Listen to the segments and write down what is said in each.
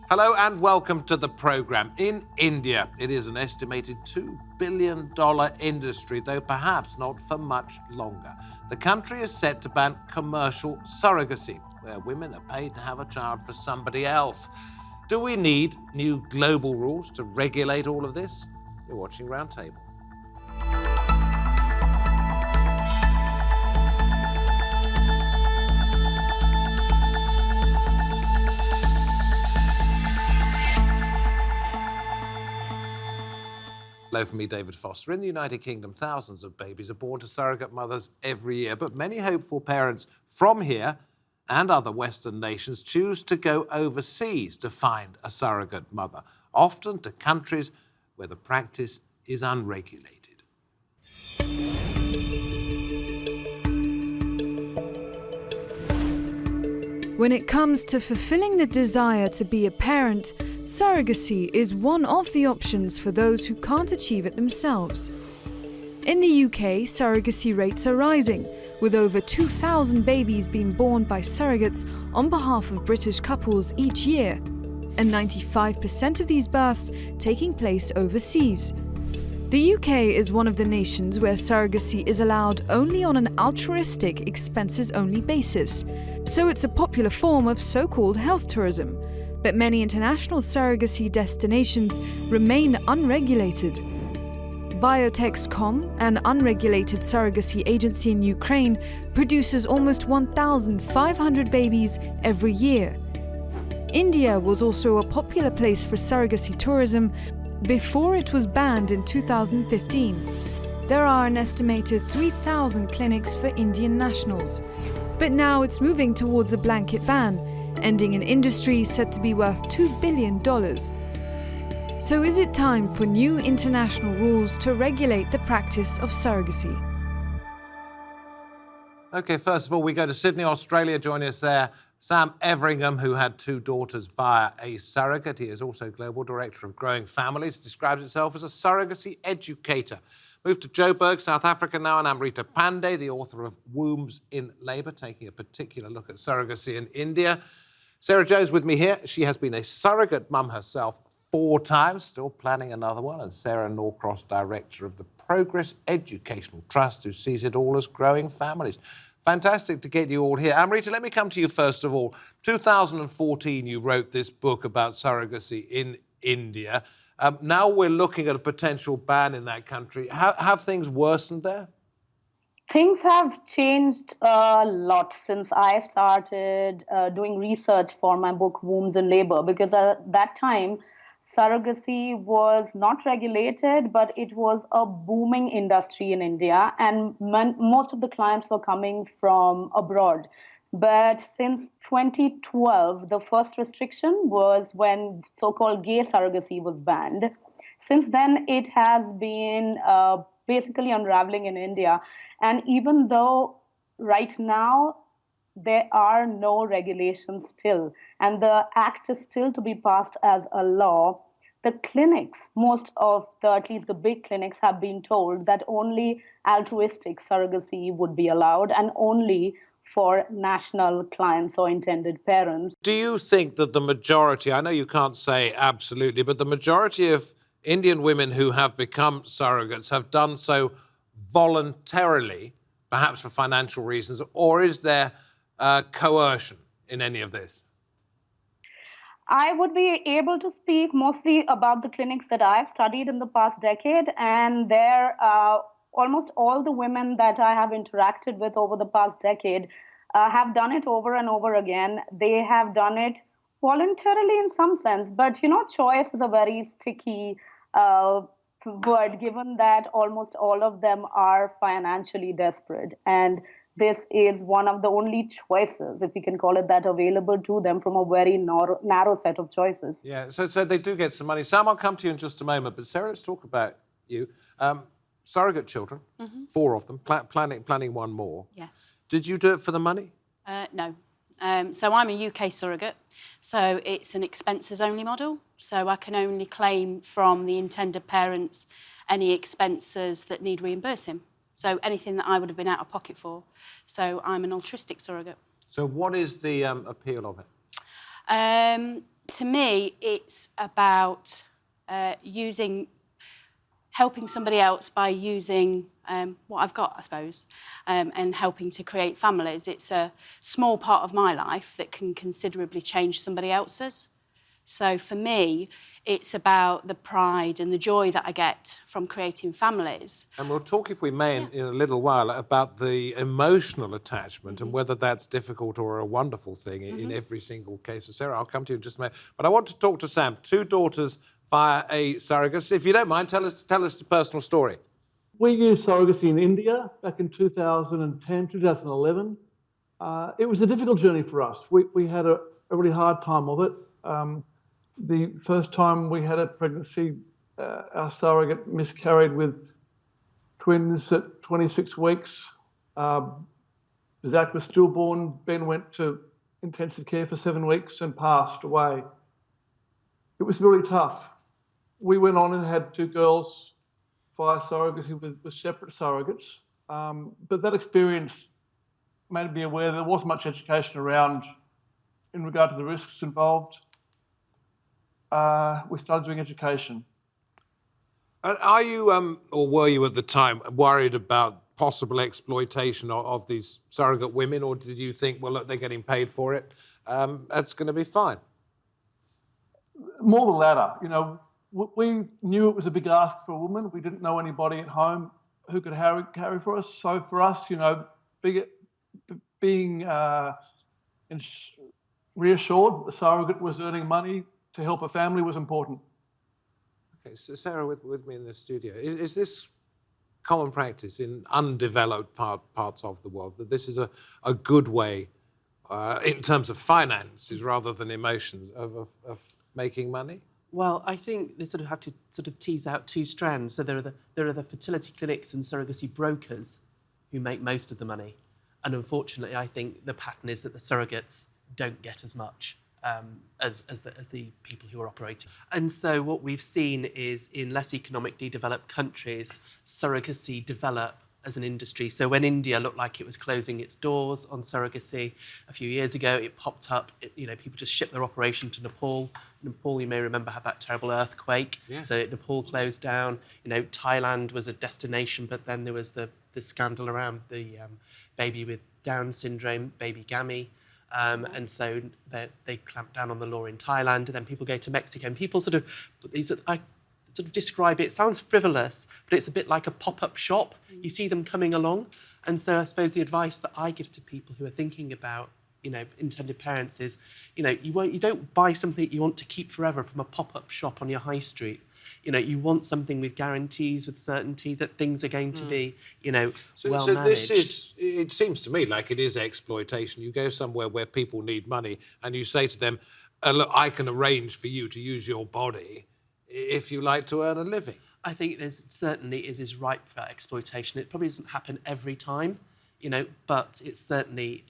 Hello and welcome to the programme. In India, it is an estimated $2 billion industry, though perhaps not for much longer. The country is set to ban commercial surrogacy, where women are paid to have a child for somebody else. Do we need new global rules to regulate all of this? You're watching Roundtable. Hello from me, David Foster. In the United Kingdom, thousands of babies are born to surrogate mothers every year, but many hopeful parents from here and other Western nations choose to go overseas to find a surrogate mother, often to countries where the practice is unregulated. When it comes to fulfilling the desire to be a parent, surrogacy is one of the options for those who can't achieve it themselves. In the UK, surrogacy rates are rising, with over 2,000 babies being born by surrogates on behalf of British couples each year, and 95% of these births taking place overseas. The UK is one of the nations where surrogacy is allowed only on an altruistic, expenses-only basis, so it's a popular form of so-called health tourism. But many international surrogacy destinations remain unregulated. Biotexcom, an unregulated surrogacy agency in Ukraine, produces almost 1,500 babies every year. India was also a popular place for surrogacy tourism before it was banned in 2015. There are an estimated 3,000 clinics for Indian nationals. But now it's moving towards a blanket ban, ending an industry said to be worth $2 billion. So is it time for new international rules to regulate the practice of surrogacy? OK, first of all, we go to Sydney, Australia. Joining us there, Sam Everingham, who had two daughters via a surrogate. He is also Global Director of Growing Families, describes himself as a surrogacy educator. Moved to Joburg, South Africa now, and Amrita Pandey, the author of Wombs in Labour, taking a particular look at surrogacy in India. Sarah Jones with me here. She has been a surrogate mum herself 4 times, still planning another one, and Sarah Norcross, Director of the Progress Educational Trust, who sees it all as growing families. Fantastic to get you all here. Amrita, let me come to you first of all. 2014, you wrote this book about surrogacy in India. Now we're looking at a potential ban in that country. Have things worsened there? Things have changed a lot since I started doing research for my book, Wombs in Labour, because at that time, surrogacy was not regulated, but it was a booming industry in India, and most of the clients were coming from abroad. But since 2012, the first restriction was when so-called gay surrogacy was banned. Since then, it has been basically unraveling in India. And even though right now there are no regulations still, and the act is still to be passed as a law, the clinics, most of at least the big clinics, have been told that only altruistic surrogacy would be allowed and only for national clients or intended parents. Do you think that the majority, I know you can't say absolutely, but the majority of Indian women who have become surrogates have done so voluntarily, perhaps for financial reasons, or is there coercion in any of this? I would be able to speak mostly about the clinics that I've studied in the past decade, and there almost all the women that I have interacted with over the past decade have done it over and over again. They have done it voluntarily in some sense, but choice is a very sticky word, given that almost all of them are financially desperate. And this is one of the only choices, if we can call it that, available to them from a very narrow set of choices. Yeah, so they do get some money. Sam, I'll come to you in just a moment, but Sarah, let's talk about you. Surrogate children, 4 of them, planning one more. Yes. Did you do it for the money? No. So I'm a UK surrogate, so it's an expenses-only model. So I can only claim from the intended parents any expenses that need reimbursing. So anything that I would have been out of pocket for. So I'm an altruistic surrogate. So what is the appeal of it? To me, it's about helping somebody else by using what I've got, I suppose, and helping to create families. It's a small part of my life that can considerably change somebody else's. So for me, it's about the pride and the joy that I get from creating families. And we'll talk, if we may, in a little while about the emotional attachment and whether that's difficult or a wonderful thing in every single case. So Sarah, I'll come to you in just a minute. But I want to talk to Sam. 2 daughters via a surrogate. If you don't mind, tell us the personal story. We used surrogacy in India back in 2010, 2011. It was a difficult journey for us. We had a really hard time of it. The first time we had a pregnancy, our surrogate miscarried with twins at 26 weeks. Zach was stillborn. Ben went to intensive care for 7 weeks and passed away. It was really tough. We went on and had 2 girls via surrogacy with separate surrogates. But that experience made me aware there wasn't much education around in regard to the risks involved. We started doing education. Are you, or were you at the time, worried about possible exploitation of these surrogate women, or did you think, well, look, they're getting paid for it, that's going to be fine? More the latter. You know, we knew it was a big ask for a woman. We didn't know anybody at home who could carry for us. So for us, you know, being reassured that the surrogate was earning money to help a family was important. Okay, so Sarah, with me in the studio, is this common practice in undeveloped parts of the world, that this is a good way, in terms of finances rather than emotions, of making money? Well, I think they sort of have to sort of tease out 2 strands. So there are the fertility clinics and surrogacy brokers who make most of the money, and unfortunately, I think the pattern is that the surrogates don't get as much as the people who are operating. And so what we've seen is in less economically developed countries, surrogacy develop as an industry. So when India looked like it was closing its doors on surrogacy a few years ago, it popped up. People just shipped their operation to Nepal. Nepal, you may remember, had that terrible earthquake. Yes. So Nepal closed down. Thailand was a destination, but then there was the scandal around the baby with Down syndrome, baby Gammy. And so they clamped down on the law in Thailand, and then people go to Mexico, and people I sort of describe it sounds frivolous, but it's a bit like a pop-up shop. You see them coming along. And so I suppose the advice that I give to people who are thinking about, intended parents is, you don't buy something you want to keep forever from a pop-up shop on your high street. You want something with guarantees, with certainty that things are going to be, well managed. So it seems to me like it is exploitation. You go somewhere where people need money and you say to them, look, I can arrange for you to use your body if you like to earn a living. I think it is ripe for exploitation. It probably doesn't happen every time, but it's certainly,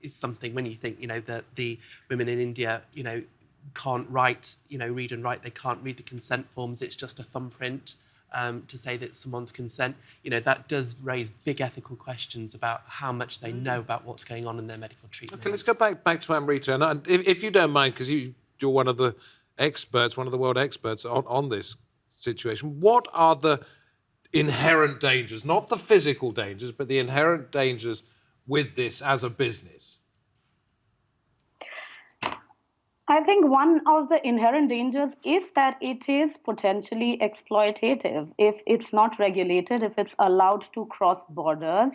it's something when you think, that the women in India, can't write, read and write. They can't read the consent forms. It's just a thumbprint to say that someone's consent. That does raise big ethical questions about how much they know about what's going on in their medical treatment. Okay, let's go back to Amrita. And if you don't mind, because you're one of the experts, one of the world experts on this situation, what are the inherent dangers, not the physical dangers, but the inherent dangers with this as a business? I think one of the inherent dangers is that it is potentially exploitative if it's not regulated, if it's allowed to cross borders,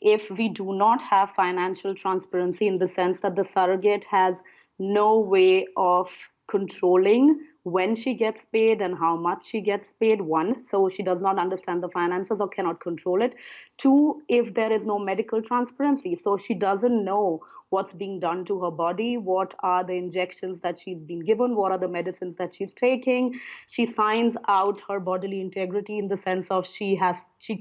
if we do not have financial transparency in the sense that the surrogate has no way of controlling when she gets paid and how much she gets paid, 1, so she does not understand the finances or cannot control it. 2, if there is no medical transparency, so she doesn't know what's being done to her body, what are the injections that she's been given, what are the medicines that she's taking. She signs out her bodily integrity in the sense of she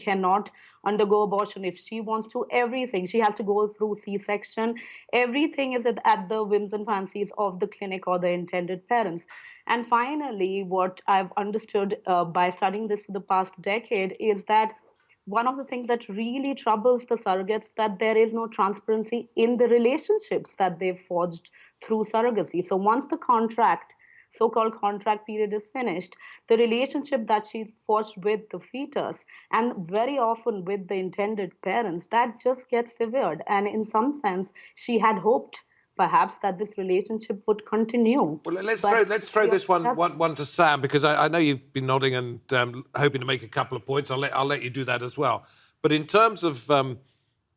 cannot undergo abortion if she wants to, everything. She has to go through C-section. Everything is at the whims and fancies of the clinic or the intended parents. And finally, what I've understood by studying this for the past decade is that one of the things that really troubles the surrogates that there is no transparency in the relationships that they've forged through surrogacy. So once the contract, so-called contract period is finished, the relationship that she's forged with the fetus and very often with the intended parents, that just gets severed. And in some sense, she had hoped perhaps that this relationship would continue. Well, let's But throw this one to Sam, because I know you've been nodding and hoping to make a couple of points. I'll let you do that as well. But in terms of an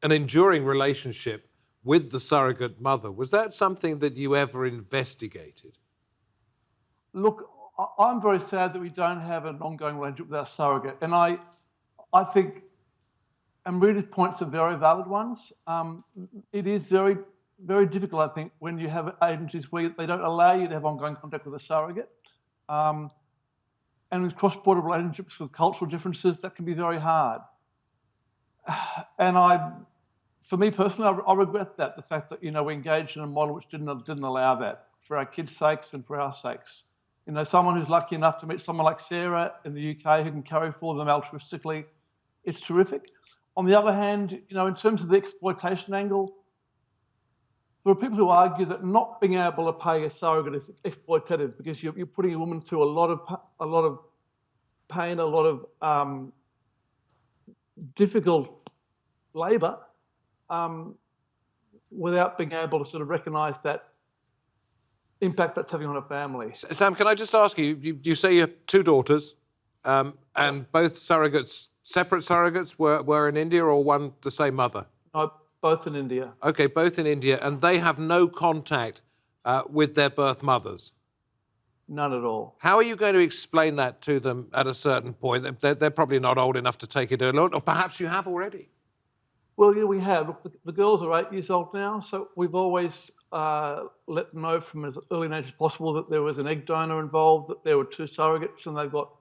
enduring relationship with the surrogate mother, was that something that you ever investigated? Look, I'm very sad that we don't have an ongoing relationship with our surrogate, and I think, and Rita's points are very valid ones. It is very, very difficult, I think, when you have agencies where they don't allow you to have ongoing contact with a surrogate. And with cross-border relationships with cultural differences, that can be very hard. And for me personally, I regret that, the fact that, we engaged in a model which didn't allow that, for our kids' sakes and for our sakes. Someone who's lucky enough to meet someone like Sarah in the UK who can carry for them altruistically, it's terrific. On the other hand, in terms of the exploitation angle, there are people who argue that not being able to pay a surrogate is exploitative because you're putting a woman through a lot of pain, a lot of difficult labour, without being able to sort of recognise that impact that's having on a family. Sam, can I just ask you, you say you have two daughters, and both surrogates, separate surrogates, were in India, or one the same mother? No, both in India. Okay, both in India, and they have no contact with their birth mothers? None at all. How are you going to explain that to them at a certain point? They're probably not old enough to take it alone, or perhaps you have already. Well, yeah, we have. Look, the girls are 8 years old now, so we've always let them know from as early an age as possible that there was an egg donor involved, that there were two surrogates, and they've got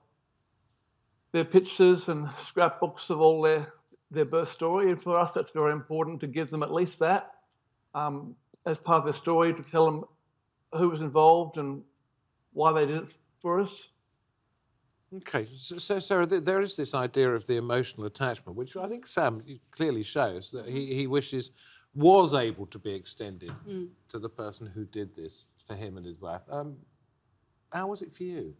their pictures and scrapbooks of all their birth story. And for us, that's very important to give them at least that as part of their story, to tell them who was involved and why they did it for us. Okay, so Sarah, there is this idea of the emotional attachment, which I think Sam clearly shows that he wishes was able to be extended to the person who did this for him and his wife. How was it for you?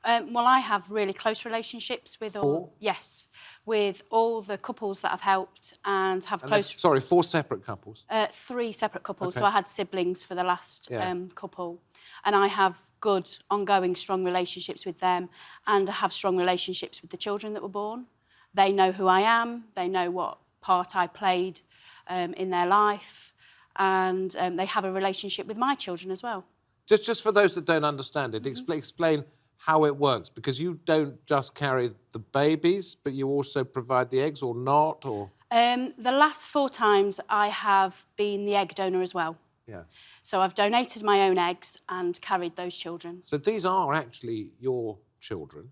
Well, I have really close relationships with all... Yes, with all the couples that I've helped and have close... Sorry, 4 separate couples? 3 separate couples. Okay. So I had siblings for the last couple. And I have good, ongoing, strong relationships with them, and I have strong relationships with the children that were born. They know who I am, they know what part I played in their life, and they have a relationship with my children as well. Just for those that don't understand it, explain how it works, because you don't just carry the babies, but you also provide the eggs, or not, or... The last 4 times I have been the egg donor as well. Yeah. So I've donated my own eggs and carried those children. So these are actually your children?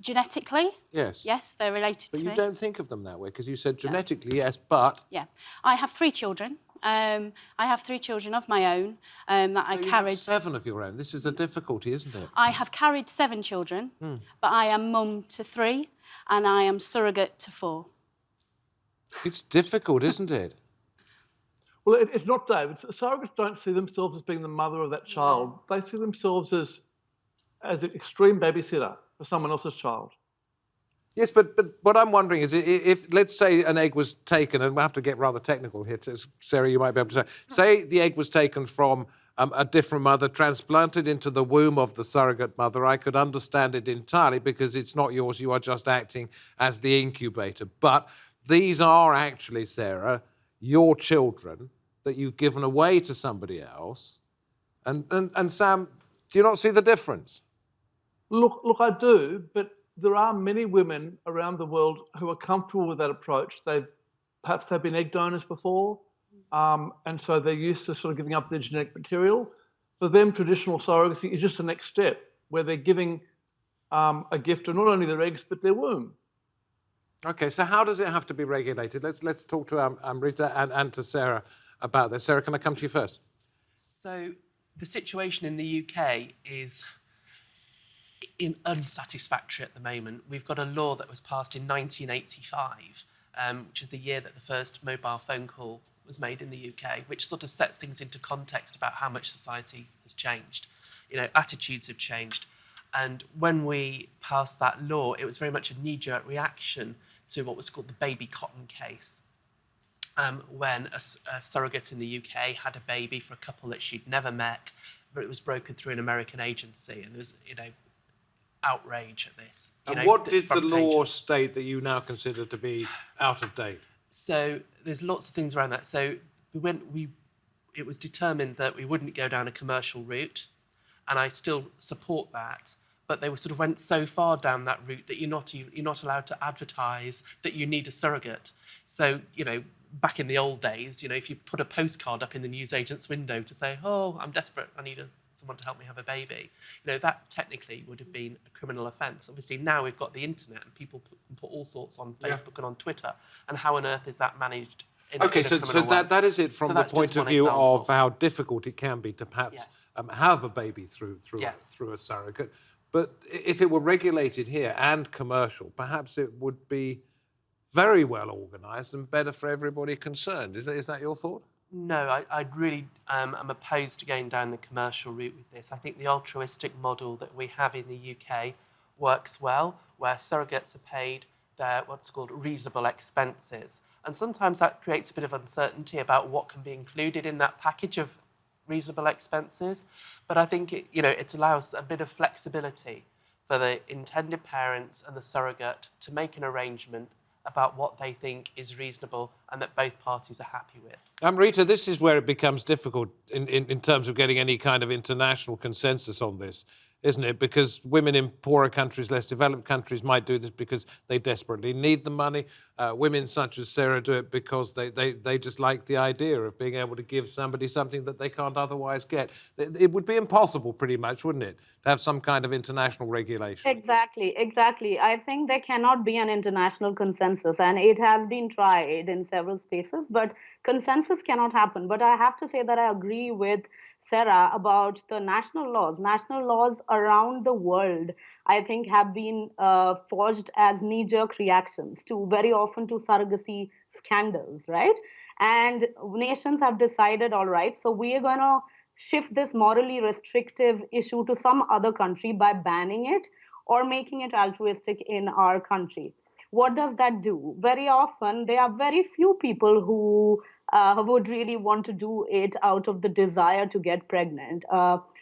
Genetically? Yes. Yes, they're related to me. But you don't think of them that way, because you said genetically, yes, but... Yeah. I have 3 children. I have 3 children of my own that I you carried... have 7 of your own. This is a difficulty, isn't it? I have carried 7 children, but I am mum to 3 and I am surrogate to 4. It's difficult, isn't it? Well, it's not, David. Surrogates don't see themselves as being the mother of that child. They see themselves as an extreme babysitter for someone else's child. Yes, but what I'm wondering is, if let's say an egg was taken, and we'll have to get rather technical here, Sarah, you might be able to say the egg was taken from a different mother, transplanted into the womb of the surrogate mother, I could understand it entirely, because it's not yours, you are just acting as the incubator. But these are actually, Sarah, your children that you've given away to somebody else. And Sam, do you not see the difference? Look, I do, but there are many women around the world who are comfortable with that approach. Perhaps they've been egg donors before, and so they're used to sort of giving up their genetic material. For them, traditional surrogacy is just the next step, where they're giving a gift of not only their eggs, but their womb. Okay, so how does it have to be regulated? Let's talk to Amrita and to Sarah about this. Sarah, can I come to you first? So the situation in the UK is unsatisfactory at the moment. We've got a law that was passed in 1985, which is the year that the first mobile phone call was made in the UK, which sort of sets things into context about how much society has changed. Attitudes have changed. And when we passed that law, it was very much a knee-jerk reaction to what was called the baby cotton case, when a surrogate in the UK had a baby for a couple that she'd never met, but it was brokered through an American agency, and there was, outrage at this. And what did the law state that you now consider to be out of date? So there's lots of things around that. So it was determined that we wouldn't go down a commercial route, and I still support that. But they sort of went so far down that route that you're not allowed to advertise that you need a surrogate. So back in the old days, if you put a postcard up in the newsagent's window to say, "Oh, I'm desperate, I need someone to help me have a baby," that technically would have been a criminal offence. Obviously, now we've got the internet and people can put all sorts on Facebook and on Twitter. And how on earth is that managed? Okay, so that is it from the point of view of how difficult it can be to perhaps have a baby through a surrogate. But if it were regulated here and commercial, perhaps it would be very well organised and better for everybody concerned. Is that your thought? No, I really am opposed to going down the commercial route with this. I think the altruistic model that we have in the UK works well, where surrogates are paid their what's called reasonable expenses. And sometimes that creates a bit of uncertainty about what can be included in that package of reasonable expenses. But I think it allows a bit of flexibility for the intended parents and the surrogate to make an arrangement about what they think is reasonable and that both parties are happy with. Rita, this is where it becomes difficult in terms of getting any kind of international consensus on this, isn't it? Because women in poorer countries, less developed countries might do this because they desperately need the money. Women such as Sarah do it because they just like the idea of being able to give somebody something that they can't otherwise get. It would be impossible, pretty much, wouldn't it, to have some kind of international regulation? Exactly. I think there cannot be an international consensus, and it has been tried in several spaces, but consensus cannot happen. But I have to say that I agree with Sarah about the national laws. National laws around the world, I think, have been forged as knee-jerk reactions very often to surrogacy scandals, right? And nations have decided, all right, so we are going to shift this morally restrictive issue to some other country by banning it or making it altruistic in our country. What does that do? Very often, there are very few people who would really want to do it out of the desire to get pregnant.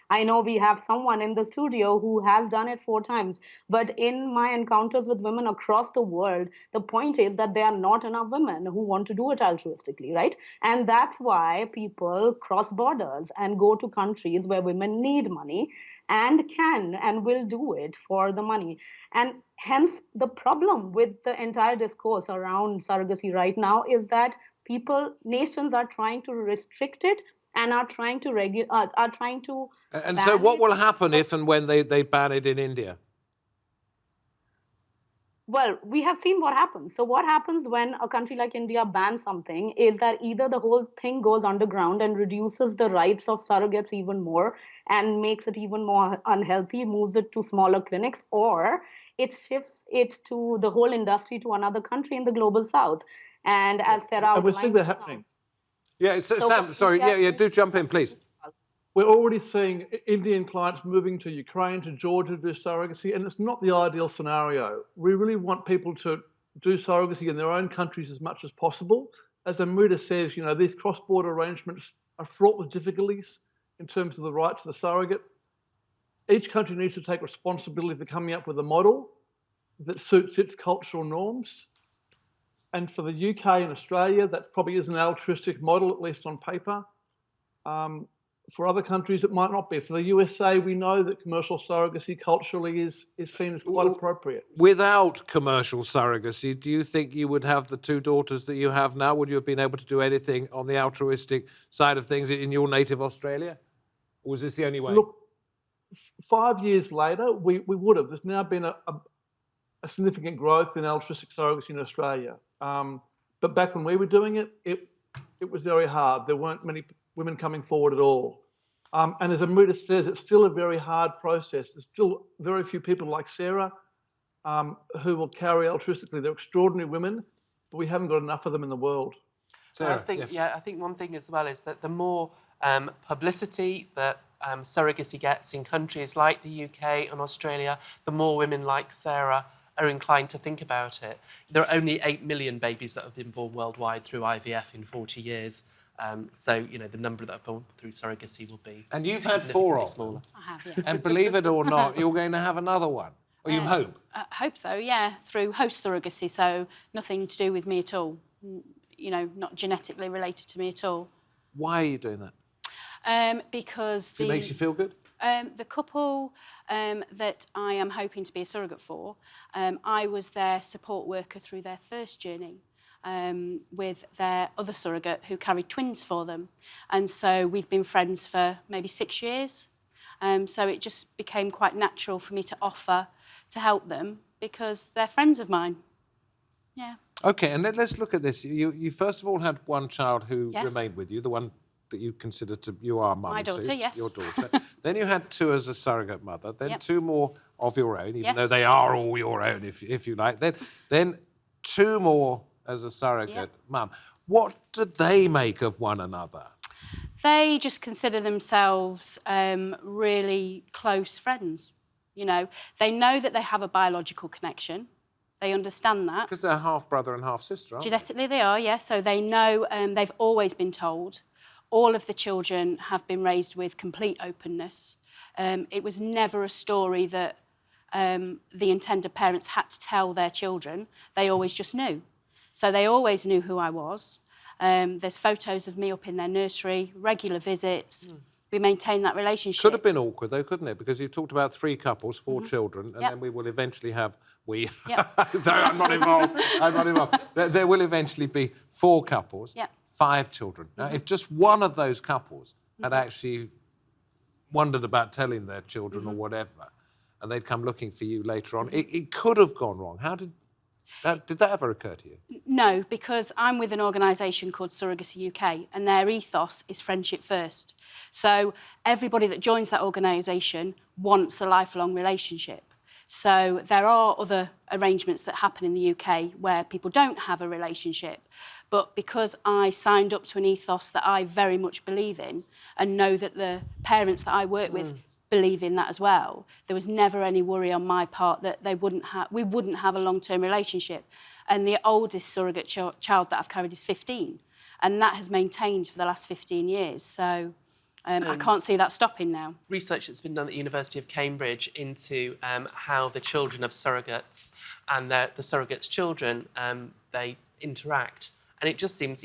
I know we have someone in the studio who has done it 4 times, but in my encounters with women across the world, the point is that there are not enough women who want to do it altruistically, right? And that's why people cross borders and go to countries where women need money and can and will do it for the money. And hence, the problem with the entire discourse around surrogacy right now is that nations are trying to restrict it and are trying to And so what will happen if and when they ban it in India? Well, we have seen what happens. So what happens when a country like India bans something is that either the whole thing goes underground and reduces the rights of surrogates even more and makes it even more unhealthy, moves it to smaller clinics, or it shifts it to the whole industry to another country in the global south. And as Sarah outlined, we're seeing that happening. Yeah, Sam, sorry, do jump in, please. We're already seeing Indian clients moving to Ukraine, to Georgia to do surrogacy, and it's not the ideal scenario. We really want people to do surrogacy in their own countries as much as possible. As Amrita says, these cross-border arrangements are fraught with difficulties in terms of the rights of the surrogate. Each country needs to take responsibility for coming up with a model that suits its cultural norms. And for the UK and Australia, that probably is an altruistic model, at least on paper. For other countries, it might not be. For the USA, we know that commercial surrogacy culturally is seen as quite appropriate. Without commercial surrogacy, do you think you would have the 2 daughters that you have now? Would you have been able to do anything on the altruistic side of things in your native Australia? Or was this the only way? Look, 5 years later, we would have. There's now been a significant growth in altruistic surrogacy in Australia. But back when we were doing it, it was very hard. There weren't many women coming forward at all. And as Amrita says, it's still a very hard process. There's still very few people like Sarah who will carry altruistically. They're extraordinary women, but we haven't got enough of them in the world. Sarah, I think, yes. yeah, I think one thing as well is that the more publicity that surrogacy gets in countries like the UK and Australia, the more women like Sarah are inclined to think about it. There are only 8 million babies that have been born worldwide through IVF in 40 years. So, the number that are born through surrogacy will be And you've had 4 of them. smaller. I have, yeah. And believe it or not, you're going to have another one. Or you hope. I hope so, yeah, through host surrogacy, so nothing to do with me at all. Not genetically related to me at all. Why are you doing that? Because It makes you feel good? the couple that I am hoping to be a surrogate for, I was their support worker through their first journey with their other surrogate who carried twins for them. And so we've been friends for maybe 6 years. So it just became quite natural for me to offer to help them because they're friends of mine. Yeah. Okay, and let's look at this. You first of all had one child who Yes. remained with you, the one that you consider you are mum My to. daughter, yes. Your daughter. Then you had 2 as a surrogate mother, then Yep. 2 more of your own, even Yes. though they are all your own, if you like. Then 2 more as a surrogate Yep. mum. What do they make of one another? They just consider themselves really close friends. They know that they have a biological connection. They understand that. Because they're half brother and half sister, aren't they? Genetically, they are, yes. So they know, they've always been told. All of the children have been raised with complete openness. It was never a story that the intended parents had to tell their children. They always just knew. So they always knew who I was. There's photos of me up in their nursery, regular visits. We maintain that relationship. Could have been awkward, though, couldn't it? Because you talked about 3 couples, 4 children, and Yep. then we will eventually have... Yep. No, I'm not involved. I'm not involved. There will eventually be 4 couples, Yep. 5 children. Now, if just one of those couples had actually wondered about telling their children or whatever, and they'd come looking for you later on, it could have gone wrong. How did that ever occur to you? No, because I'm with an organisation called Surrogacy UK, and their ethos is friendship first. So everybody that joins that organisation wants a lifelong relationship. So there are other arrangements that happen in the UK where people don't have a relationship. But because I signed up to an ethos that I very much believe in and know that the parents that I work with believe in that as well, there was never any worry on my part that we wouldn't have a long-term relationship. And the oldest surrogate child that I've carried is 15. And that has maintained for the last 15 years. So I can't see that stopping now. Research that's been done at the University of Cambridge into how the children of surrogates and the surrogates' children, they interact. And it just seems,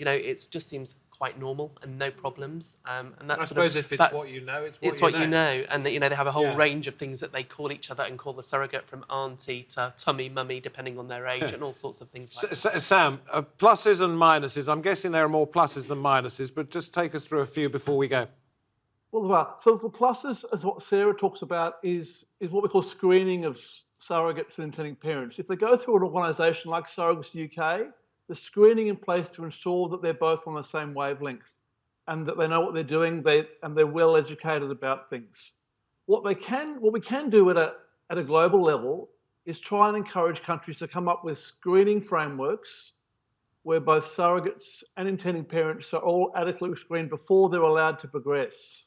quite normal and no problems. And that's I suppose if it's what you know, it's what you know. And that, they have a whole Yeah. range of things that they call each other and call the surrogate from auntie to tummy mummy, depending on their age, and all sorts of things like that. Sam, pluses and minuses. I'm guessing there are more pluses than minuses, but just take us through a few before we go. Well, so the pluses, as what Sarah talks about, is what we call screening of surrogates and intending parents. If they go through an organisation like Surrogacy UK, the screening in place to ensure that they're both on the same wavelength and that they know what they're doing, and they're well educated about things. What we can do at a global level is try and encourage countries to come up with screening frameworks where both surrogates and intending parents are all adequately screened before they're allowed to progress.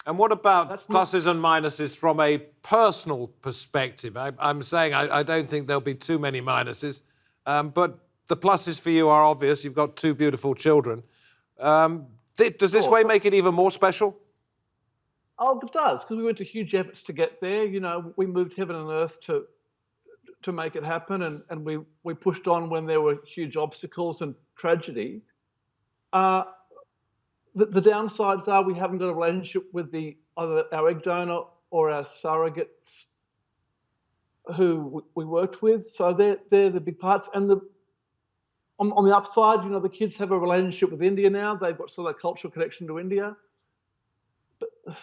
And what about That's not- pluses and minuses from a personal perspective? I'm saying I don't think there'll be too many minuses, but the pluses for you are obvious. You've got 2 beautiful children. Does this way make it even more special? Oh, it does, because we went to huge efforts to get there. We moved heaven and earth to make it happen, and we pushed on when there were huge obstacles and tragedy. The downsides are we haven't got a relationship with either our egg donor or our surrogates who we worked with. So they're the big parts. And on the upside, the kids have a relationship with India now. They've got sort of a cultural connection to India.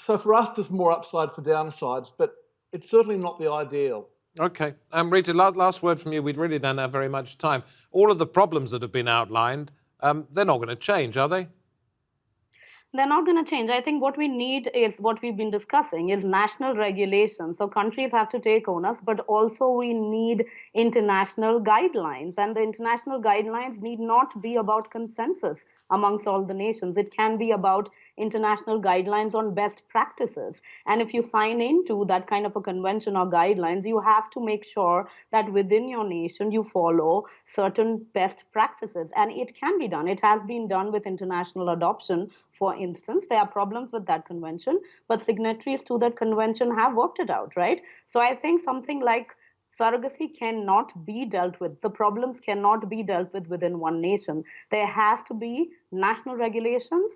So for us, there's more upside for downsides, but it's certainly not the ideal. Okay. Rita, last word from you. We really don't have very much time. All of the problems that have been outlined, they're not going to change, are they? They're not going to change. I think what we need is what we've been discussing is national regulation. So countries have to take onus, but also we need international guidelines. And the international guidelines need not be about consensus amongst all the nations. It can be about international guidelines on best practices. And if you sign into that kind of a convention or guidelines, you have to make sure that within your nation you follow certain best practices. And it can be done. It has been done with international adoption. For instance, there are problems with that convention, but signatories to that convention have worked it out, right? So I think something like surrogacy cannot be dealt with. The problems cannot be dealt with within one nation. There has to be national regulations,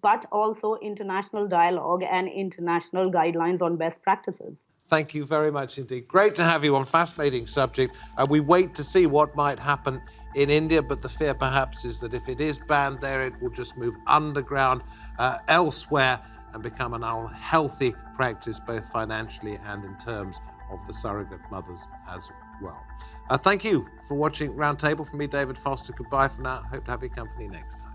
but also international dialogue and international guidelines on best practices. Thank you very much indeed. Great to have you on. Fascinating subject. We wait to see what might happen in India, but the fear perhaps is that if it is banned there, it will just move underground elsewhere and become an unhealthy practice, both financially and in terms of the surrogate mothers as well. Thank you for watching Roundtable. From me, David Foster. Goodbye for now. Hope to have your company next time.